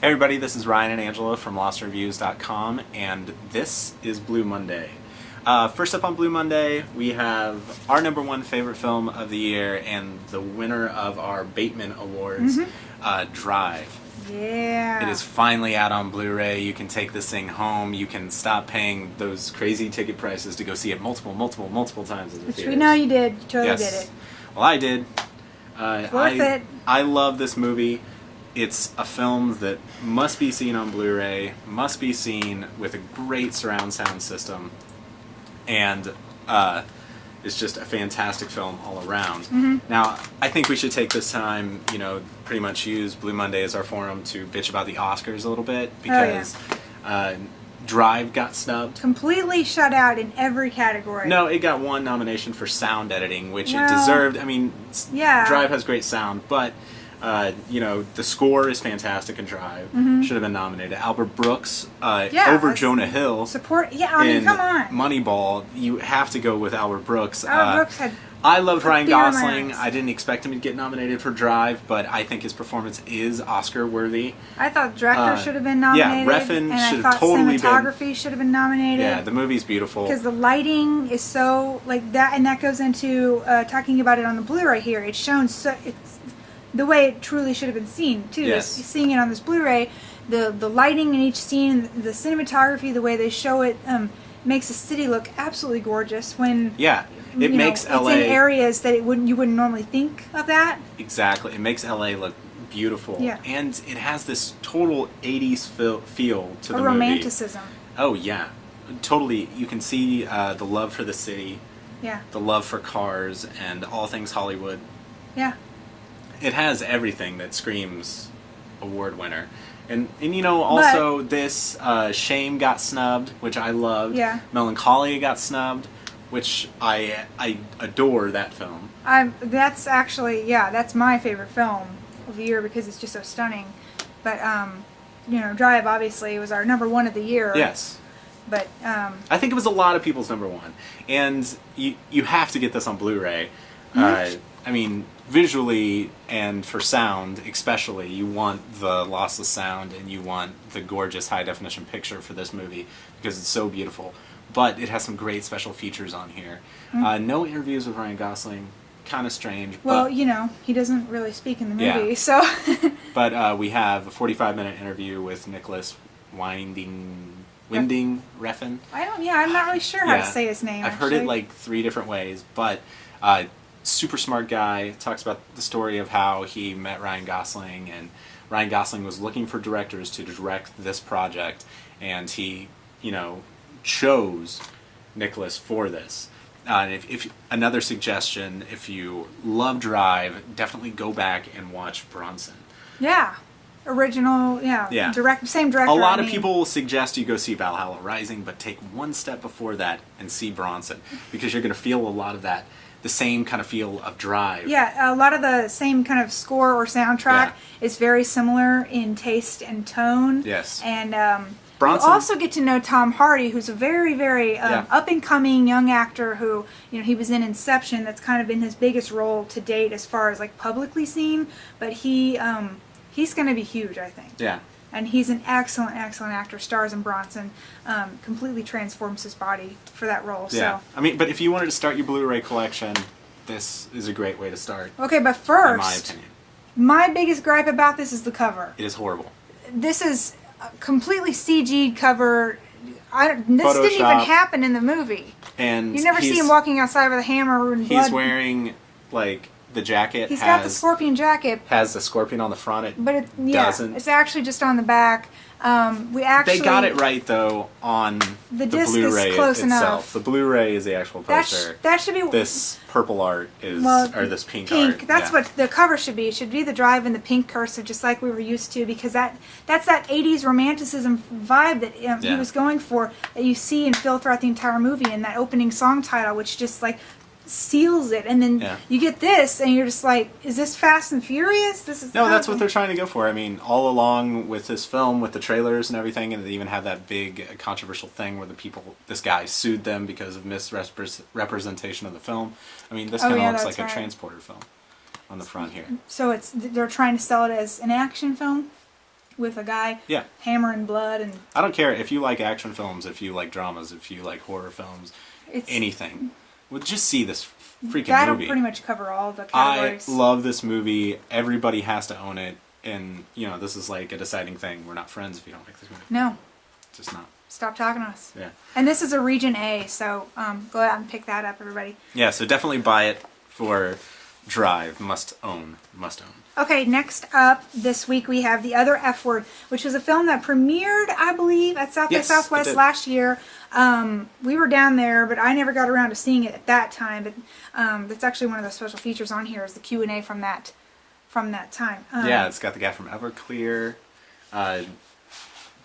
Hey everybody, this is Ryan and Angela from LostReviews.com, and this is Blue Monday. First up on Blue Monday, we have our number one favorite film of the year and the winner of our Bateman Awards, Drive. Yeah. It is finally out on Blu-ray. You can take this thing home. You can stop paying those crazy ticket prices to go see it multiple times in the Which theaters. we know you did. You totally Yes. did it. Well, I did. It's worth it. I love this movie. It's a film that must be seen on Blu-ray, must be seen with a great surround sound system, and it's just a fantastic film all around. Now, I think we should take this time, pretty much use Blue Monday as our forum to bitch about the Oscars a little bit, because Drive got snubbed. Completely shut out in every category. No, it got one nomination for sound editing, which it Well, deserved. I mean, yeah. Drive has great sound, but the score is fantastic in Drive. Should have been nominated. Albert Brooks over Jonah Hill. Support. Yeah, I mean, come on. Moneyball, you have to go with Albert Brooks. Albert Brooks had. I loved Ryan beer in my Gosling. eyes. I didn't expect him to get nominated for Drive, but I think his performance is Oscar worthy. I thought the director should have been nominated. Yeah, Refn and should I have thought totally cinematography should have been nominated. Yeah, the movie's beautiful. Because the lighting is so like that, and that goes into talking about it on the Blu-ray here. It's shown so it's the way it truly should have been seen too. Yes. Seeing it on this Blu-ray, the lighting in each scene, the cinematography, the way they show it, makes the city look absolutely gorgeous. When it makes LA. It's in areas that you wouldn't normally think of that. Exactly, it makes LA look beautiful. Yeah. And it has this total 80s feel to the movie. Romanticism. Oh yeah, totally. You can see the love for the city. Yeah. The love for cars and all things Hollywood. Yeah. It has everything that screams award winner. And also this Shame got snubbed, which I loved. Yeah. Melancholia got snubbed, which I adore that film. That's actually, that's my favorite film of the year because it's just so stunning. But, Drive obviously was our number one of the year. Yes. But, I think it was a lot of people's number one. And you have to get this on Blu-ray. I mean, visually and for sound especially, you want the lossless sound and you want the gorgeous high-definition picture for this movie because it's so beautiful. But it has some great special features on here. No interviews with Ryan Gosling. Kind of strange. Well, he doesn't really speak in the movie, Yeah. so... But we have a 45-minute interview with Nicholas Winding Refn. I'm not really sure how to say his name, I've heard it like 3 different ways, but super smart guy. Talks about the story of how he met Ryan Gosling, and Ryan Gosling was looking for directors to direct this project, and he, chose Nicholas for this. And if another suggestion, if you love Drive, definitely go back and watch Bronson. Yeah. Original, same director. A lot of people will suggest you go see Valhalla Rising, but take one step before that and see Bronson, because you're going to feel a lot of that, the same kind of feel of Drive. Yeah, a lot of the same kind of score or soundtrack is very similar in taste and tone. Yes. And Bronson. you also get to know Tom Hardy, who's a very, very up-and-coming young actor who, he was in Inception. That's kind of been his biggest role to date as far as, like, publicly seen. But he's going to be huge, I think. Yeah. And he's an excellent, excellent actor. Stars in Bronson. Completely transforms his body for that role. Yeah. So. I mean, but if you wanted to start your Blu-ray collection, this is a great way to start. Okay, but first, in my opinion, my biggest gripe about this is the cover. it is horrible. This is a completely CG'd cover. This didn't even happen in the movie. And You never see him walking outside with a hammer and blood. He's wearing, like, the jacket. He's got the scorpion jacket. Has the scorpion on the front. It but doesn't. It's actually just on the back. They got it right though on the disc Blu-ray is close itself. enough. The Blu-ray is the actual poster. That should be this purple art is or this pink art. That's what the cover should be. It should be the Drive in the pink cursive, just like we were used to, because that's that 80s romanticism vibe that he was going for, that you see and feel throughout the entire movie, and that opening song title, which just like seals it, and then you get this and you're just like, is this Fast and Furious? This is that's what they're trying to go for. I mean, all along with this film, with the trailers and everything, and they even have that big controversial thing where this guy sued them because of misrepresentation of the film. I mean, this kind of looks like a transporter film on the front here. So they're trying to sell it as an action film? with a guy Yeah. hammering blood and. I don't care if you like action films, if you like dramas, if you like horror films, anything. Well, just see this freaking That'll movie. pretty much cover all the categories. I love this movie. Everybody has to own it. And, you know, this is like a deciding thing. We're not friends if you don't like this movie. No. Just not. Stop talking to us. Yeah. And this is a Region A, so go out and pick that up, everybody. Yeah, so definitely buy it for Drive. Must own. Must own. Okay, next up this week we have The Other F Word, which was a film that premiered, I believe, at South by Southwest last year. We were down there, but I never got around to seeing it at that time. But that's actually one of the special features on here is the Q&A from that time. Yeah, it's got the guy from Everclear.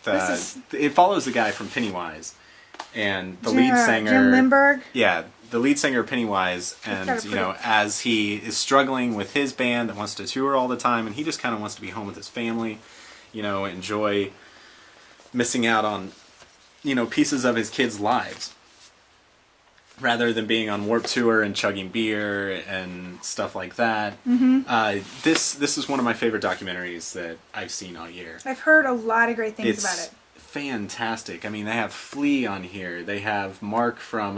It follows the guy from Pennywise, and the lead singer Jim Lindberg. Yeah, the lead singer of Pennywise, and you know, as he is struggling with his band that wants to tour all the time, and he just kind of wants to be home with his family, you know, enjoy missing out on, you know, pieces of his kids' lives, rather than being on Warped Tour and chugging beer and stuff like that. This is one of my favorite documentaries that I've seen all year. I've heard a lot of great things about it. Fantastic. I mean, they have Flea on here. They have Mark from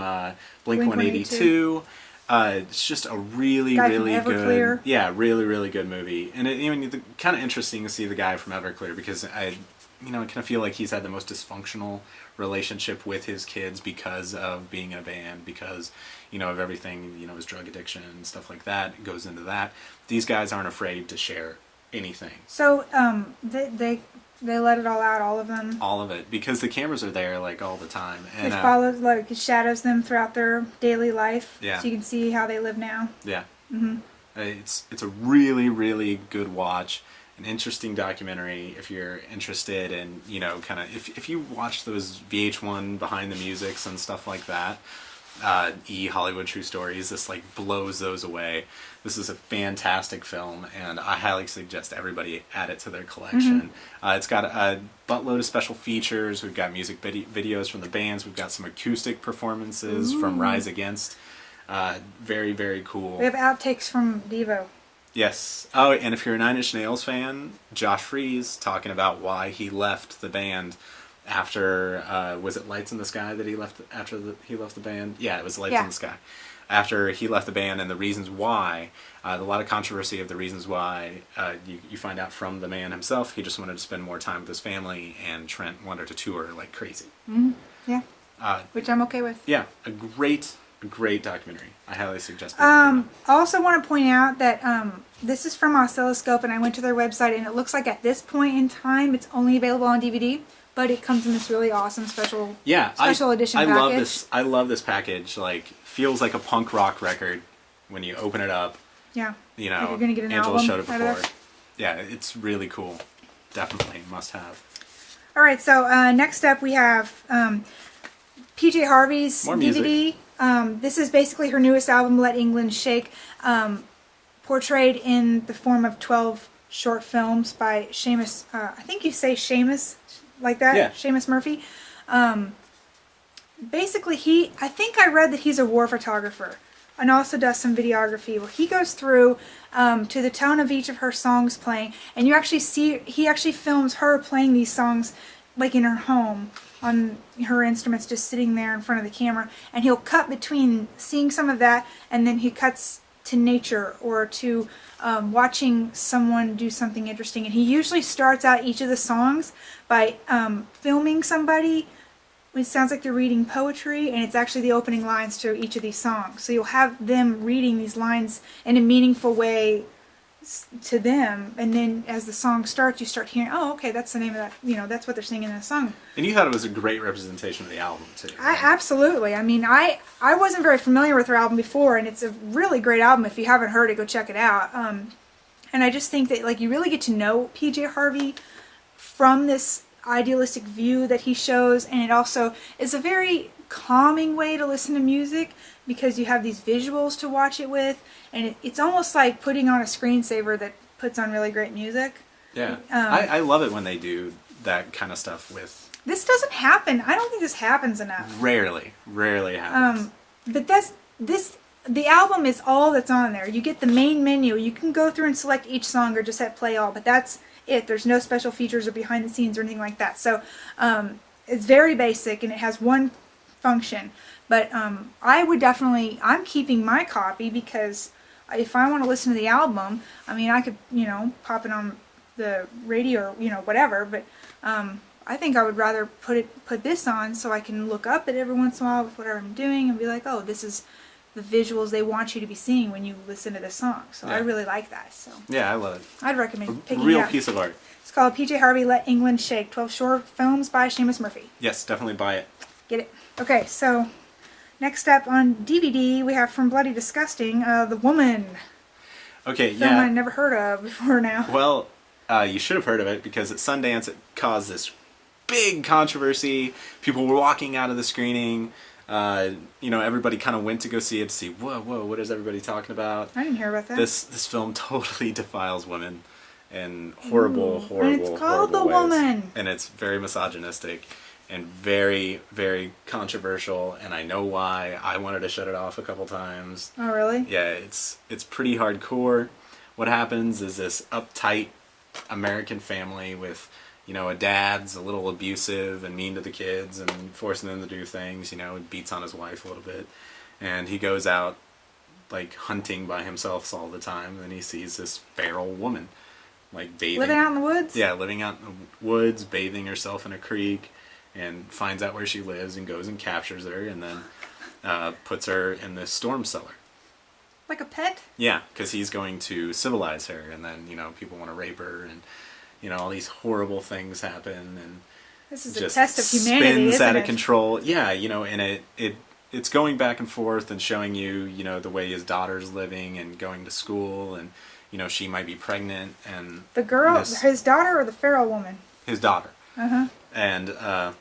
Blink-182. It's just a really good, really good movie. And it's kind of interesting to see the guy from Everclear because I kind of feel like he's had the most dysfunctional relationship with his kids because of being in a band, because, you know, of everything, you know, his drug addiction and stuff like that goes into that. These guys aren't afraid to share anything. So, they let it all out, all of them? All of it, because the cameras are there, like, all the time. And it shadows them throughout their daily life, yeah. So you can see how they live now. Yeah. It's a really, really good watch. An interesting documentary if you're interested in, you know, kind of, if you watch those VH1 behind the musics and stuff like that, Hollywood True Stories, this like blows those away. This is a fantastic film, and I highly suggest everybody add it to their collection. It's got a buttload of special features. We've got music videos from the bands. We've got some acoustic performances from Rise Against. Very, very cool. We have outtakes from Devo. Yes. Oh, and if you're a Nine Inch Nails fan, Josh Freese talking about why he left the band after, was it Lights in the Sky that he left after he left the band? Yeah, it was Lights in the Sky. After he left the band, and the reasons why, a lot of controversy of the reasons why, you find out from the man himself. He just wanted to spend more time with his family, and Trent wanted to tour like crazy. Yeah. Which I'm okay with. Yeah, a great documentary. I highly suggest it. I also want to point out that this is from Oscilloscope, and I went to their website, and it looks like at this point in time it's only available on DVD, but it comes in this really awesome special edition package. I love this package. Like, feels like a punk rock record when you open it up. Yeah. You know, like you're gonna get an Angela showed it before. Yeah, it's really cool. Definitely must have. All right, so next up we have PJ Harvey's DVD. This is basically her newest album, Let England Shake, portrayed in the form of 12 short films by Seamus, I think you say Seamus, like that? Yeah. Seamus Murphy. Basically, I think I read that he's a war photographer and also does some videography where he goes through to the tone of each of her songs playing, and you actually see, he actually films her playing these songs like in her home on her instruments, just sitting there in front of the camera, and he'll cut between seeing some of that, and then he cuts to nature or to watching someone do something interesting. And he usually starts out each of the songs by filming somebody. It sounds like they're reading poetry, and it's actually the opening lines to each of these songs. So you'll have them reading these lines in a meaningful way to them, and then as the song starts, you start hearing, oh, okay, that's the name of that, you know, that's what they're singing in the song. And you thought it was a great representation of the album, too. Right? Absolutely. I mean, I wasn't very familiar with her album before, and it's a really great album. If you haven't heard it, go check it out. And I just think that, like, you really get to know PJ Harvey from this idealistic view that he shows, and it also is a very calming way to listen to music because you have these visuals to watch it with, and it's almost like putting on a screensaver that puts on really great music. Yeah. I love it when they do that kind of stuff with... This doesn't happen. I don't think this happens enough. Rarely happens. But the album is all that's on there. You get the main menu. You can go through and select each song or just hit play all, but it. There's no special features or behind the scenes or anything like that. So it's very basic and it has one function. But I would definitely, I'm keeping my copy because if I want to listen to the album, I mean, I could, pop it on the radio or, whatever, but I think I would rather put this on so I can look up it every once in a while with whatever I'm doing and be like, oh, this is the visuals they want you to be seeing when you listen to this song. So I really like that. So yeah, I love it. I'd recommend picking it Real up. piece of art. It's called P.J. Harvey, Let England Shake, 12 short films by Seamus Murphy. Yes, definitely buy it. Get it. Okay, so next up on DVD, we have From Bloody Disgusting, The Woman. Okay, Film I'd never heard of before now. Well, you should have heard of it because at Sundance it caused this big controversy. People were walking out of the screening. Everybody kind of went to go see it to see, whoa, what is everybody talking about? I didn't hear about that. This film totally defiles women in horrible and it's called The ways. Woman. And it's very misogynistic and very, very controversial, and I know why. I wanted to shut it off a couple times. Oh, really? Yeah, it's pretty hardcore. What happens is this uptight American family with, a dad's a little abusive and mean to the kids and forcing them to do things, beats on his wife a little bit. And he goes out, like, hunting by himself all the time, and he sees this feral woman, like, bathing. Living out in the woods? Yeah, living out in the woods, bathing herself in a creek, and finds out where she lives and goes and captures her and then puts her in this storm cellar. Like a pet? Yeah, because he's going to civilize her, and then, people want to rape her, and, all these horrible things happen, and this is a test of humanity, spins isn't out of it? control. Yeah, and it's going back and forth and showing you, the way his daughter's living and going to school, and, she might be pregnant, and... The girl, his daughter or the feral woman? His daughter. Uh-huh. And,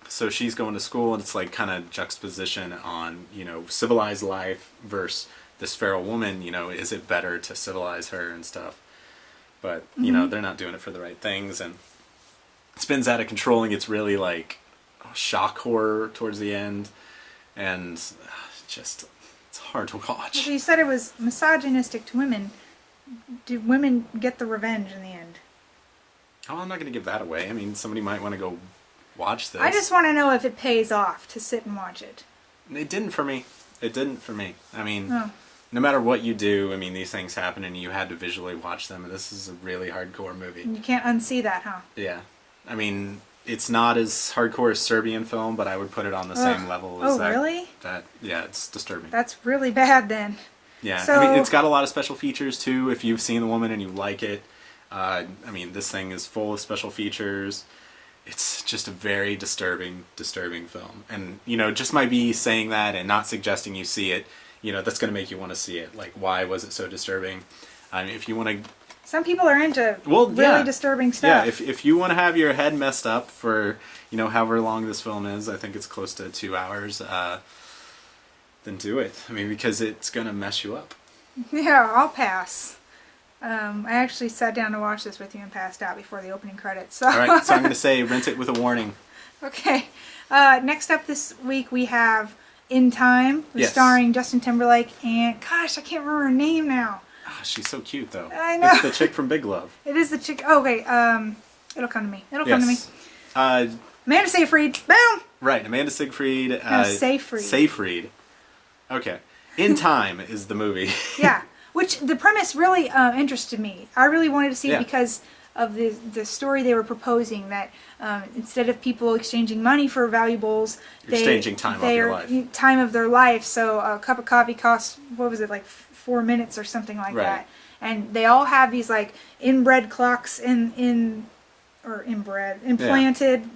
so she's going to school, and it's like kind of juxtaposition on, civilized life versus this feral woman, is it better to civilize her and stuff? But, they're not doing it for the right things, and it spins out of control and gets really, like, shock horror towards the end, and it's hard to watch. So you said it was misogynistic to women. Did women get the revenge in the end? Oh, I'm not going to give that away. I mean, somebody might want to go watch this. I just want to know if it pays off to sit and watch it. It didn't for me. I mean, no matter what you do, I mean, these things happen and you had to visually watch them, and this is a really hardcore movie. You can't unsee that, huh? Yeah. I mean, it's not as hardcore as Serbian film, but I would put it on the same level as that. Oh, really? Yeah, it's disturbing. That's really bad then. Yeah. So, I mean, it's got a lot of special features, too, if you've seen The Woman and you like it. I mean, this thing is full of special features. It's just a very disturbing film. And, just by me saying that and not suggesting you see it, that's going to make you want to see it. Like, why was it so disturbing? I mean, if you want to... Some people are into really disturbing stuff. Yeah, if you want to have your head messed up for, however long this film is, I think it's close to 2 hours, then do it. I mean, because it's going to mess you up. Yeah, I'll pass. I actually sat down to watch this with you and passed out before the opening credits. So. All right, so I'm going to say rent it with a warning. Okay. Next up this week we have In Time, starring Justin Timberlake and, gosh, I can't remember her name now. Oh, she's so cute, though. I know. It's the chick from Big Love. It is the chick. Oh, okay. It'll come to me. Come to me. Amanda Seyfried. Boom! Right, Amanda Seyfried. Seyfried. Seyfried. Okay. In Time is the movie. Yeah. Which the premise really interested me. I really wanted to see it because of the story they were proposing, that instead of people exchanging money for valuables, exchanging time of their life. Time of their life. So a cup of coffee costs, what was it, like 4 minutes or something like that. And they all have these like inbred clocks implanted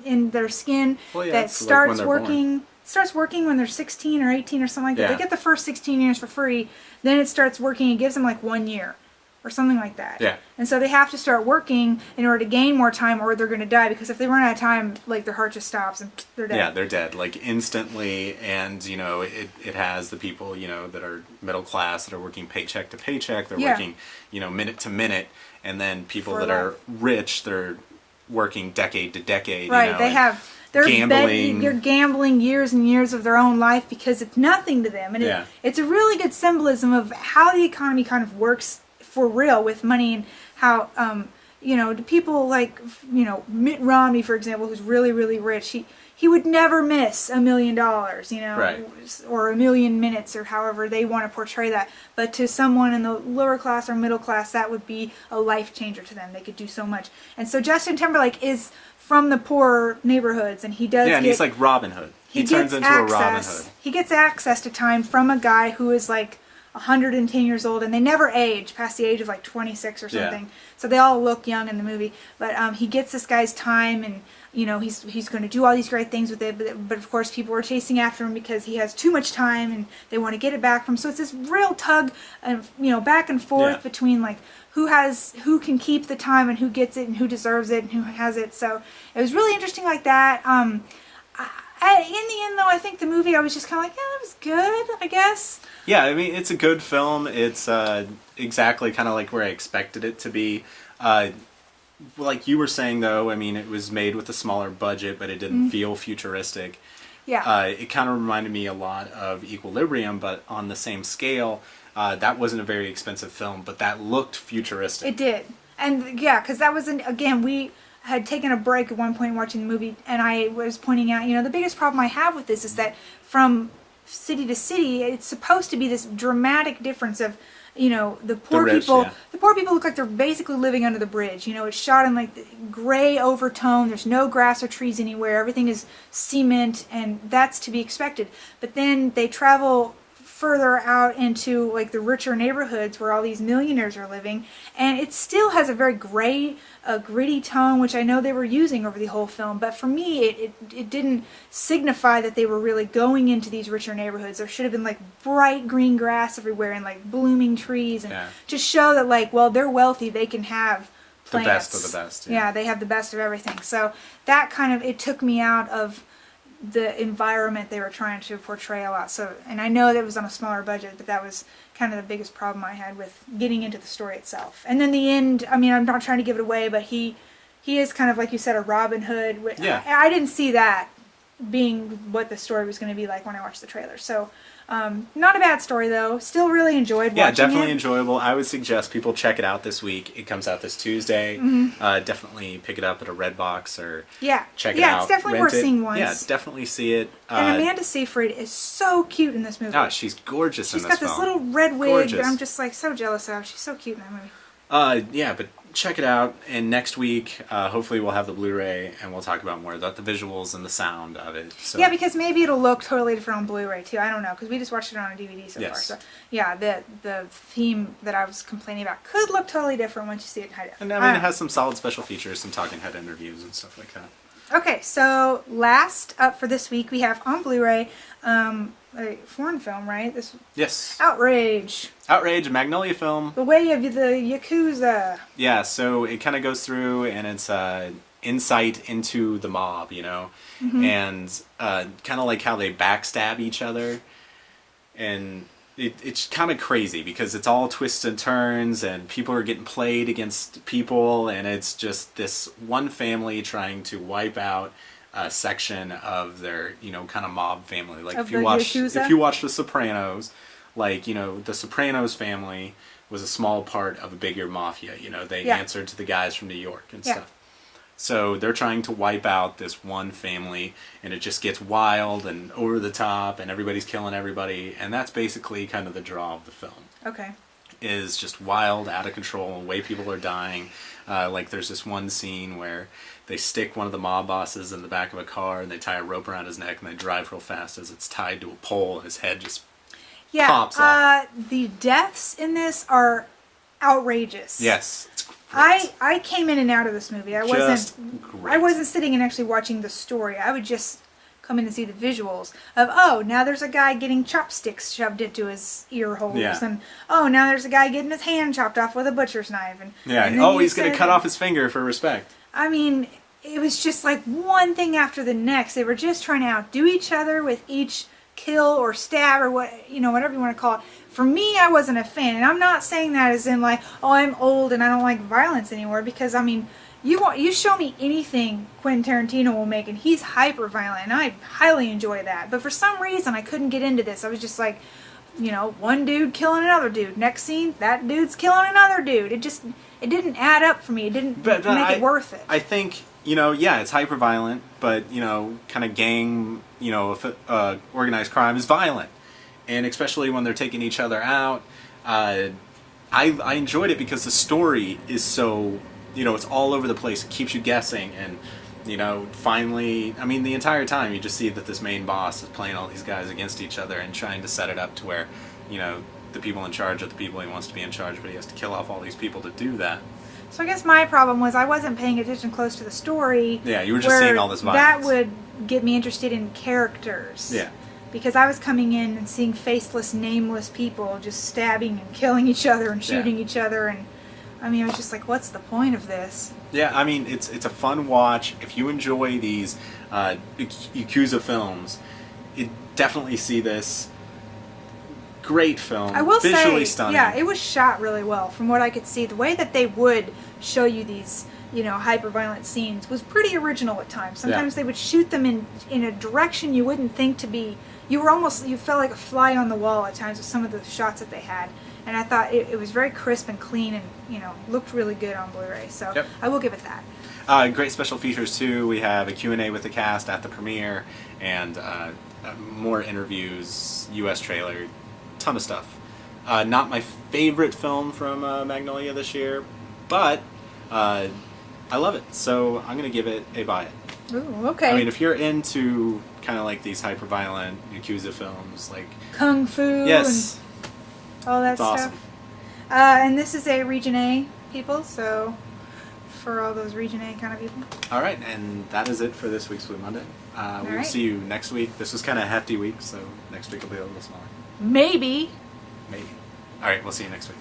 in their skin that starts working. Starts working when they're 16 or 18 or something like that. They get the first 16 years for free. Then it starts working. It gives them like 1 year or something like that. Yeah. And so they have to start working in order to gain more time, or they're going to die, because if they run out of time, like, their heart just stops and they're dead. Yeah, they're dead, like, instantly. And, it has the people, that are middle class, that are working paycheck to paycheck. They're working, minute to minute. And then people that are rich, they're working decade to decade. Right, they have... They're gambling. They're gambling years and years of their own life because it's nothing to them. And it's a really good symbolism of how the economy kind of works for real with money, and how to people like, Mitt Romney, for example, who's really, really rich, he would never miss $1 million, Right. or 1,000,000 minutes, or however they want to portray that. But to someone in the lower class or middle class, that would be a life changer to them. They could do so much. And so Justin Timberlake is from the poor neighborhoods, and he does. Yeah, and he's like Robin Hood. He turns into a Robin Hood. He gets access to time from a guy who is like 110 years old, and they never age past the age of like 26 or something. Yeah. So they all look young in the movie. But he gets this guy's time, and he's going to do all these great things with it. But of course, people are chasing after him because he has too much time, and they want to get it back from him. So it's this real tug of back and forth between like who can keep the time and who gets it and who deserves it and who has it. So it was really interesting like that. In the end, though, I think the movie, I was just kind of like, yeah, that was good, I guess. Yeah, I mean, it's a good film. It's exactly kind of like where I expected it to be. Like you were saying, though, I mean, it was made with a smaller budget, but it didn't feel futuristic. Yeah. It kind of reminded me a lot of Equilibrium, but on the same scale. That wasn't a very expensive film, but that looked futuristic. It did. And, yeah, because that wasn't, again, we had taken a break at one point watching the movie, and I was pointing out, the biggest problem I have with this is that from city to city, it's supposed to be this dramatic difference of, the poor people. Yeah. The poor people look like they're basically living under the bridge. It's shot in like the gray overtone. There's no grass or trees anywhere. Everything is cement, and that's to be expected. But then they travel further out into like the richer neighborhoods where all these millionaires are living, and it still has a very gray, gritty tone, which I know they were using over the whole film, but for me it didn't signify that they were really going into these richer neighborhoods. There should have been like bright green grass everywhere and like blooming trees, and just show that like, well, they're wealthy, they can have plants. The best of the best. Yeah, they have the best of everything. So that kind of, it took me out of the environment they were trying to portray a lot. So, and I know that it was on a smaller budget, but that was kind of the biggest problem I had with getting into the story itself. And then the end, I mean, I'm not trying to give it away, but he is kind of, like you said, a Robin Hood. Yeah. I didn't see that being what the story was going to be like when I watched the trailer. So, not a bad story though. Still really enjoyed watching it. Yeah, definitely enjoyable. I would suggest people check it out this week. It comes out this Tuesday. Definitely pick it up at a Redbox or check it out. Yeah, it's definitely worth seeing once. Yeah, definitely see it. And Amanda Seyfried is so cute in this movie. Oh, she's gorgeous in this film. She's got this little red wig that I'm just like so jealous of. She's so cute in that movie. Yeah, but check it out. And next week, hopefully we'll have the Blu-ray and we'll talk about more about the visuals and the sound of it. So. Yeah, because maybe it'll look totally different on Blu-ray too. I don't know, because we just watched it on a DVD so far. So yeah, the theme that I was complaining about could look totally different once you see it. And I mean, it has some solid special features, some talking head interviews and stuff like that. Okay, so last up for this week, we have on Blu-ray a foreign film, right? Yes. Outrage. Outrage, a Magnolia film. The Way of the Yakuza. Yeah, so it kind of goes through, and it's insight into the mob, and kind of like how they backstab each other, and it's kind of crazy because it's all twists and turns, and people are getting played against people, and it's just this one family trying to wipe out a section of their, kind of mob family. Like if you watch The Sopranos, like, the Sopranos family was a small part of a bigger mafia. They answered to the guys from New York and stuff. So they're trying to wipe out this one family, and it just gets wild and over the top, and everybody's killing everybody, and that's basically kind of the draw of the film. Okay. Is just wild, out of control, the way people are dying. Like there's this one scene where they stick one of the mob bosses in the back of a car, and they tie a rope around his neck, and they drive real fast as it's tied to a pole, and his head just pops off. The deaths in this are outrageous. Yes, it's great. I came in and out of this movie. I wasn't sitting and actually watching the story. I would just come in and see the visuals of, oh, now there's a guy getting chopsticks shoved into his ear holes, and oh, now there's a guy getting his hand chopped off with a butcher's knife, and he's going to cut off his finger for respect. I mean, it was just like one thing after the next. They were just trying to outdo each other with each kill or stab or whatever you want to call it. For me, I wasn't a fan, and I'm not saying that as in like, oh, I'm old and I don't like violence anymore, because I mean, you show me anything Quentin Tarantino will make, and he's hyper violent, and I highly enjoy that. But for some reason, I couldn't get into this. I was just like, you know, one dude killing another dude. Next scene, that dude's killing another dude. It didn't add up for me. It didn't make it worth it. I think, you know, yeah, it's hyper violent, but, you know, kind of gang, you know, organized crime is violent. And especially when they're taking each other out, I enjoyed it because the story is so, you know, it's all over the place. It keeps you guessing, and, you know, finally, I mean, the entire time you just see that this main boss is playing all these guys against each other and trying to set it up to where, you know, the people in charge are the people he wants to be in charge, but he has to kill off all these people to do that. So I guess my problem was I wasn't paying attention close to the story. Yeah, you were just seeing all this violence. That would get me interested in characters. Yeah. Because I was coming in and seeing faceless, nameless people just stabbing and killing each other and shooting each other, and I mean, I was just like, what's the point of this? Yeah, I mean, it's a fun watch. If you enjoy these Yakuza films, you definitely see this. Great film. I will visually say, stunning. Yeah, it was shot really well. From what I could see, the way that they would show you these, you know, hyper-violent scenes was pretty original at times. Sometimes they would shoot them in a direction you wouldn't think to be. You felt like a fly on the wall at times with some of the shots that they had. And I thought it was very crisp and clean, and, you know, looked really good on Blu-ray. So I will give it that. Great special features too. We have a Q&A with the cast at the premiere, and more interviews, U.S. trailer, ton of stuff. Not my favorite film from Magnolia this year, but I love it. So I'm gonna give it a buy it. Ooh, okay. I mean, if you're into kind of like these hyper-violent Yakuza films, like Kung Fu, yes, and all that stuff. Awesome. And this is a Region A people, so for all those Region A kind of people. All right, and that is it for this week's Blue Monday. We'll see you next week. This was kind of a hefty week, so next week will be a little smaller. Maybe. Maybe. All right, we'll see you next week.